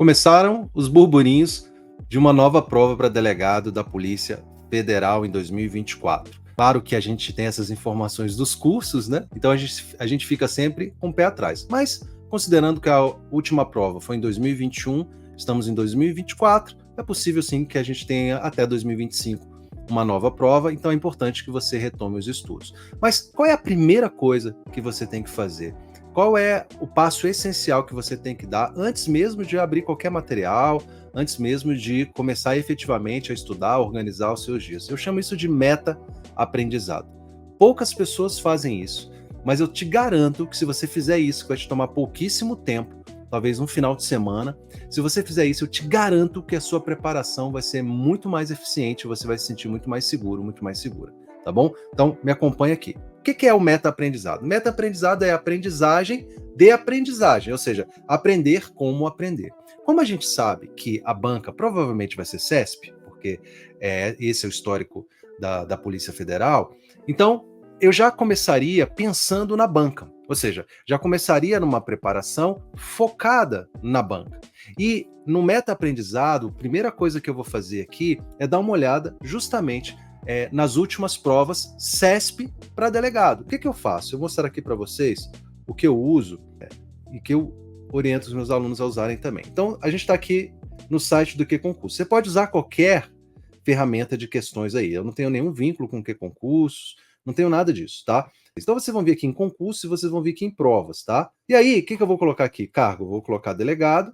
Começaram os burburinhos de uma nova prova para delegado da Polícia Federal em 2024. Claro que a gente tem essas informações dos cursos, né? Então a gente fica sempre com o pé atrás. Mas, considerando que a última prova foi em 2021, estamos em 2024, é possível sim que a gente tenha até 2025 uma nova prova, então é importante que você retome os estudos. Mas qual é a primeira coisa que você tem que fazer? Qual é o passo essencial que você tem que dar antes mesmo de abrir qualquer material, antes mesmo de começar efetivamente a estudar, organizar os seus dias? Eu chamo isso de meta-aprendizado. Poucas pessoas fazem isso, mas eu te garanto que se você fizer isso, que vai te tomar pouquíssimo tempo, talvez um final de semana, se você fizer isso, eu te garanto que a sua preparação vai ser muito mais eficiente, você vai se sentir muito mais seguro, muito mais segura, tá bom? Então, me acompanha aqui. O que é o meta-aprendizado? Meta-aprendizado é aprendizagem de aprendizagem, ou seja, aprender como aprender. Como a gente sabe que a banca provavelmente vai ser CESP, porque esse é o histórico da Polícia Federal, então eu já começaria pensando na banca, ou seja, já começaria numa preparação focada na banca. E no meta-aprendizado, a primeira coisa que eu vou fazer aqui é dar uma olhada justamente nas últimas provas CESP para delegado. O que eu faço? Eu vou mostrar aqui para vocês o que eu uso e que eu oriento os meus alunos a usarem também. Então, a gente está aqui no site do QConcurso. Você pode usar qualquer ferramenta de questões aí. Eu não tenho nenhum vínculo com o QConcursos, não tenho nada disso, tá? Então vocês vão vir aqui em concurso e vocês vão vir aqui em provas, tá? E aí, o que eu vou colocar aqui? Cargo, eu vou colocar delegado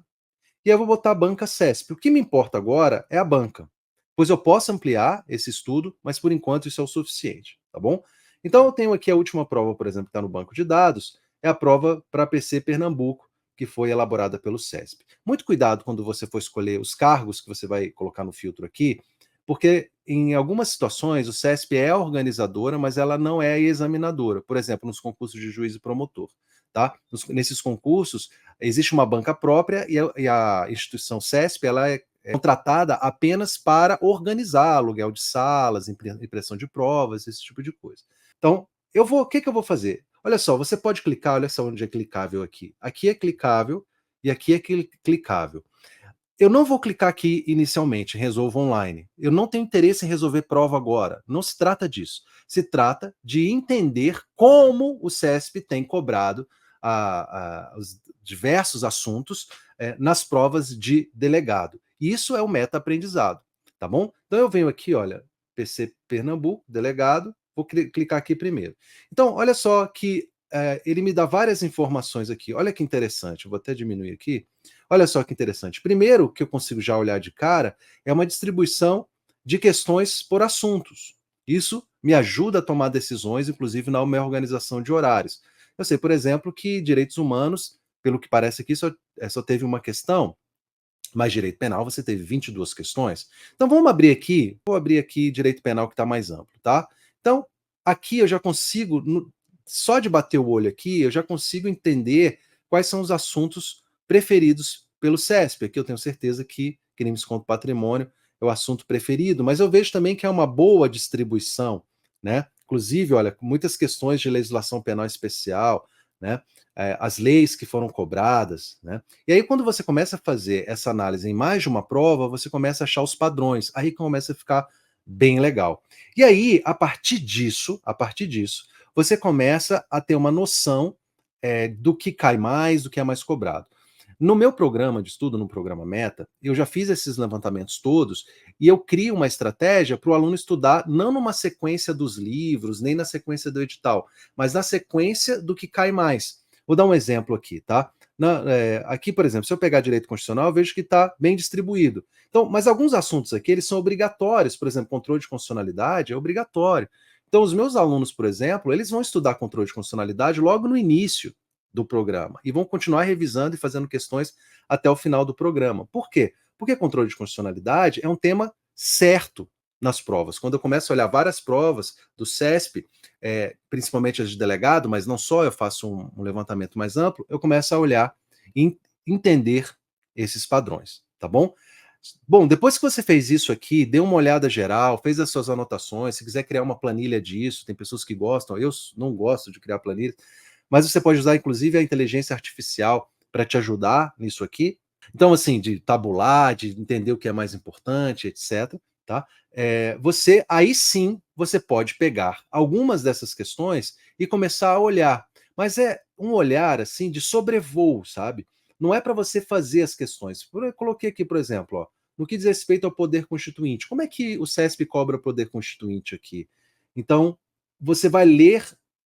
e eu vou botar banca CESP. O que me importa agora é a banca, pois eu posso ampliar esse estudo, mas por enquanto isso é o suficiente, tá bom? Então eu tenho aqui a última prova, por exemplo, que está no banco de dados, é a prova para a PC Pernambuco, que foi elaborada pelo CESP. Muito cuidado quando você for escolher os cargos que você vai colocar no filtro aqui, porque em algumas situações o CESP é a organizadora, mas ela não é a examinadora. Por exemplo, nos concursos de juiz e promotor. Tá? Nesses concursos, existe uma banca própria e a instituição CESP ela é contratada apenas para organizar aluguel de salas, impressão de provas, esse tipo de coisa. Então, o que eu vou fazer? Olha só, você pode clicar, olha só onde é clicável aqui. Aqui é clicável e aqui é clicável. Eu não vou clicar aqui inicialmente, resolva online. Eu não tenho interesse em resolver prova agora. Não se trata disso. Se trata de entender como o CESP tem cobrado os diversos assuntos nas provas de delegado. Isso é o meta-aprendizado, tá bom? Então eu venho aqui, olha, PC Pernambuco, delegado, vou clicar aqui primeiro. Então, olha só que ele me dá várias informações aqui. Olha que interessante, eu vou até diminuir aqui. Olha só que interessante. Primeiro, que eu consigo já olhar de cara, é uma distribuição de questões por assuntos. Isso me ajuda a tomar decisões, inclusive na minha organização de horários. Eu sei, por exemplo, que direitos humanos, pelo que parece aqui, só teve uma questão, mas direito penal você teve 22 questões. Então vamos abrir aqui, vou abrir aqui direito penal que está mais amplo, tá? Então, aqui eu já consigo, só de bater o olho aqui, eu já consigo entender quais são os assuntos preferidos pelo CESP. Aqui eu tenho certeza que crimes contra o patrimônio é o assunto preferido, mas eu vejo também que é uma boa distribuição, né? Inclusive, olha, muitas questões de legislação penal especial, né? As leis que foram cobradas, né? E aí, quando você começa a fazer essa análise em mais de uma prova, você começa a achar os padrões, aí começa a ficar bem legal. E aí, a partir disso, você começa a ter uma noção do que cai mais, do que é mais cobrado. No meu programa de estudo, no programa Meta, eu já fiz esses levantamentos todos e eu crio uma estratégia para o aluno estudar não numa sequência dos livros, nem na sequência do edital, mas na sequência do que cai mais. Vou dar um exemplo aqui, tá? Aqui, por exemplo, se eu pegar direito constitucional, eu vejo que está bem distribuído. Então, mas alguns assuntos aqui, eles são obrigatórios. Por exemplo, controle de constitucionalidade é obrigatório. Então, os meus alunos, por exemplo, eles vão estudar controle de constitucionalidade logo no início do programa e vão continuar revisando e fazendo questões até o final do programa. Por quê? Porque controle de constitucionalidade é um tema certo nas provas. Quando eu começo a olhar várias provas do CESP, principalmente as de delegado, mas não só, eu faço um levantamento mais amplo, eu começo a olhar e entender esses padrões, tá bom? Bom, depois que você fez isso aqui, deu uma olhada geral, fez as suas anotações, se quiser criar uma planilha disso, tem pessoas que gostam, eu não gosto de criar planilhas, mas você pode usar inclusive a inteligência artificial para te ajudar nisso aqui. Então, assim, de tabular, de entender o que é mais importante, etc. Tá? Você, aí sim, você pode pegar algumas dessas questões e começar a olhar. Mas é um olhar, assim, de sobrevoo, sabe? Não é para você fazer as questões. Eu coloquei aqui, por exemplo, ó, no que diz respeito ao poder constituinte. Como é que o CESP cobra poder constituinte aqui? Então, você vai ler,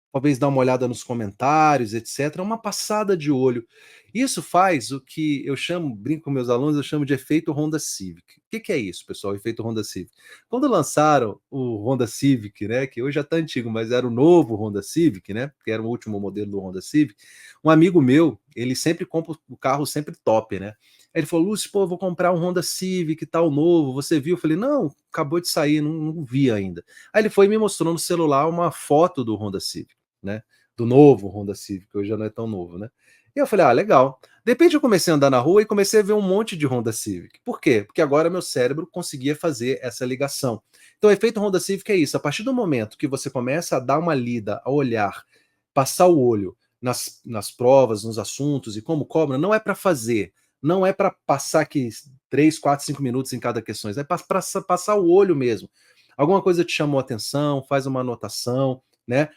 talvez dar uma olhada nos comentários, etc., uma passada de olho. Isso faz o que eu chamo, brinco com meus alunos, eu chamo de efeito Honda Civic. O que é isso, pessoal, efeito Honda Civic? Quando lançaram o Honda Civic, né, que hoje já está antigo, mas era o novo Honda Civic, né, que era o último modelo do Honda Civic, um amigo meu, ele sempre compra o carro sempre top, né? Aí ele falou, Lúcio, pô, eu vou comprar um Honda Civic tal novo, você viu? Eu falei, não, acabou de sair, não vi ainda. Aí ele foi e me mostrou no celular uma foto do Honda Civic, né? Do novo Honda Civic, que hoje já não é tão novo, né? E eu falei, ah, legal. De repente eu comecei a andar na rua e comecei a ver um monte de Honda Civic. Por quê? Porque agora meu cérebro conseguia fazer essa ligação. Então o efeito Honda Civic é isso. A partir do momento que você começa a dar uma lida, a olhar, passar o olho nas provas, nos assuntos e como cobra, não é para fazer, não é para passar aqui 3, 4, 5 minutos em cada questão, é para passar o olho mesmo. Alguma coisa te chamou a atenção, faz uma anotação, né?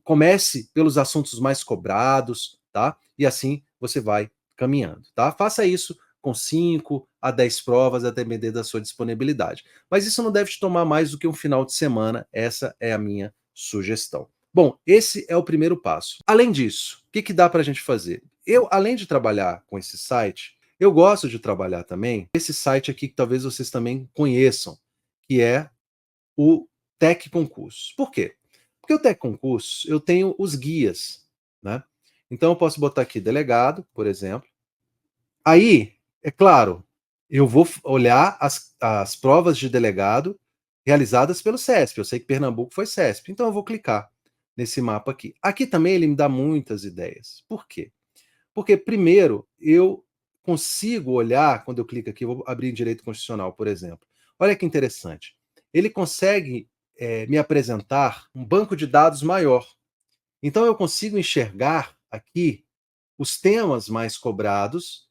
Comece pelos assuntos mais cobrados, tá? E assim você vai caminhando, tá? Faça isso com 5 a 10 provas, a depender da sua disponibilidade. Mas isso não deve te tomar mais do que um final de semana, essa é a minha sugestão. Bom, esse é o primeiro passo. Além disso, o que dá para a gente fazer? Eu, além de trabalhar com esse site, eu gosto de trabalhar também esse site aqui que talvez vocês também conheçam, que é o Tec Concursos. Por quê? Porque o Tec Concursos, eu tenho os guias, né? Então eu posso botar aqui delegado, por exemplo. Aí, é claro, eu vou olhar as provas de delegado realizadas pelo CESP. Eu sei que Pernambuco foi CESP, então eu vou clicar nesse mapa aqui. Aqui também ele me dá muitas ideias. Por quê? Porque, primeiro, eu consigo olhar, quando eu clico aqui, eu vou abrir em direito constitucional, por exemplo. Olha que interessante. Ele consegue me apresentar um banco de dados maior. Então, eu consigo enxergar aqui os temas mais cobrados,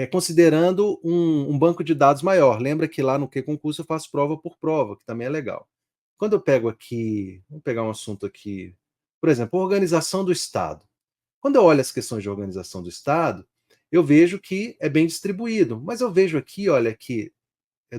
considerando um banco de dados maior. Lembra que lá no que concurso eu faço prova por prova, que também é legal. Quando eu pego aqui, vamos pegar um assunto aqui, por exemplo, organização do Estado. Quando eu olho as questões de organização do Estado, eu vejo que é bem distribuído, mas eu vejo aqui, olha, que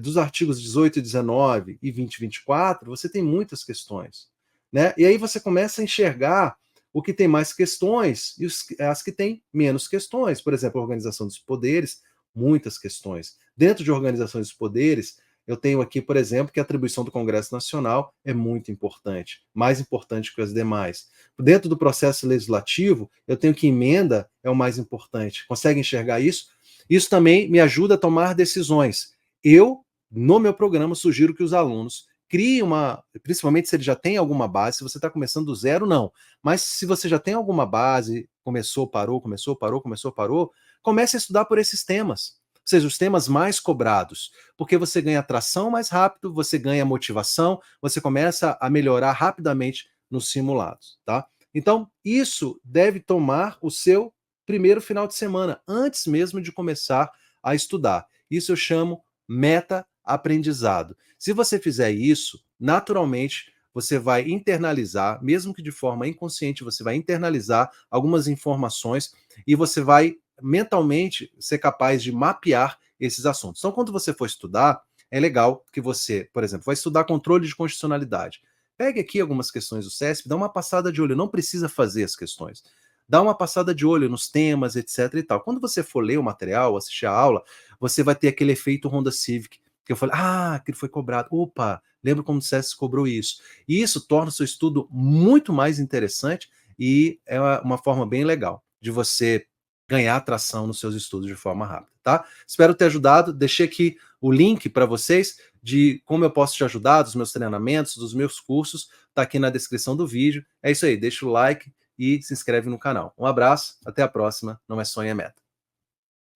dos artigos 18 e 19 e 20 e 24, você tem muitas questões, né? E aí você começa a enxergar o que tem mais questões e as que têm menos questões. Por exemplo, a organização dos poderes, muitas questões. Dentro de organizações dos poderes, eu tenho aqui, por exemplo, que a atribuição do Congresso Nacional é muito importante, mais importante que as demais. Dentro do processo legislativo, eu tenho que emenda é o mais importante. Consegue enxergar isso? Isso também me ajuda a tomar decisões. Eu, no meu programa, sugiro que os alunos criem uma, principalmente se ele já tem alguma base, se você está começando do zero, não. Mas se você já tem alguma base, começou, parou, começou, parou, começou, parou, comece a estudar por esses temas. Ou seja, os temas mais cobrados, porque você ganha atração mais rápido, você ganha motivação, você começa a melhorar rapidamente nos simulados, tá? Então, isso deve tomar o seu primeiro final de semana, antes mesmo de começar a estudar. Isso eu chamo meta-aprendizado. Se você fizer isso, naturalmente você vai internalizar, mesmo que de forma inconsciente, você vai internalizar algumas informações e você vai mentalmente ser capaz de mapear esses assuntos. Então, quando você for estudar, é legal que você, por exemplo, vai estudar controle de constitucionalidade. Pegue aqui algumas questões do CESP, dá uma passada de olho, não precisa fazer as questões. Dá uma passada de olho nos temas, etc e tal. Quando você for ler o material, assistir a aula, você vai ter aquele efeito Honda Civic, que eu falei, aquilo foi cobrado. Opa, lembra como o CESP cobrou isso. E isso torna o seu estudo muito mais interessante e é uma forma bem legal de você ganhar atração nos seus estudos de forma rápida, tá? Espero ter ajudado. Deixei aqui o link para vocês de como eu posso te ajudar, dos meus treinamentos, dos meus cursos, tá aqui na descrição do vídeo. É isso aí, deixa o like e se inscreve no canal. Um abraço, até a próxima. Não é sonho, é meta.